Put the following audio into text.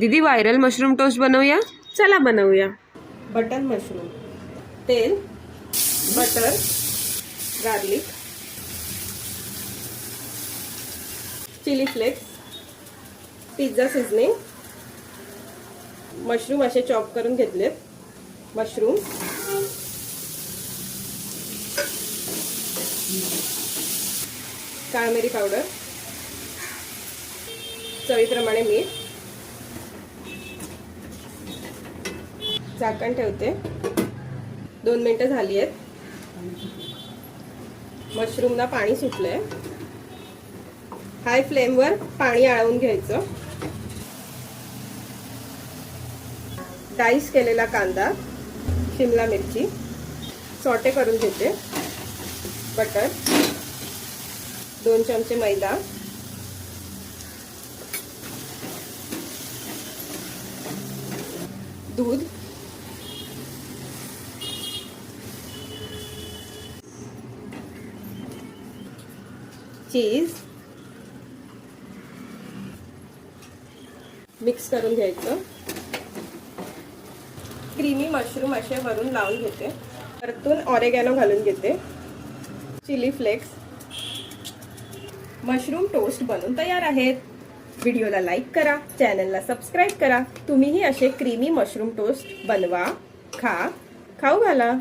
दीदी viral mushroom toast बनवूया. चला बनवूया. बटन मशरूम, तेल, butter, garlic, chilli flakes, pizza seasoning, mushroom असे चॉप करून घेतलेत. मशरूम, काळी मिरी पावडर, चवीप्रमाणे मीठ. झाकण ठेवते. 2 मिनिटं झाली आहेत. मशरूमला पाणी सुटलंय. हाय फ्लेमवर पाणी आळवून घ्यायचं. डाईस केलेला कांदा, शिमला मिरची सॉटे करून घेते. बटर, 2 चमचे मैदा, दूध, चीज मिक्स करून घ्यायचं. क्रीमी मशरूम असे वरून लावून घेते. परतून ऑरेगॅनो घालून घेते. Chilli flakes. मशरूम टोस्ट बनून तयार आहेत. व्हिडिओला लाईक करा, चॅनलला सबस्क्राईब करा. तुम्हीही असे क्रीमी मशरूम टोस्ट बनवा, खाऊ घाला.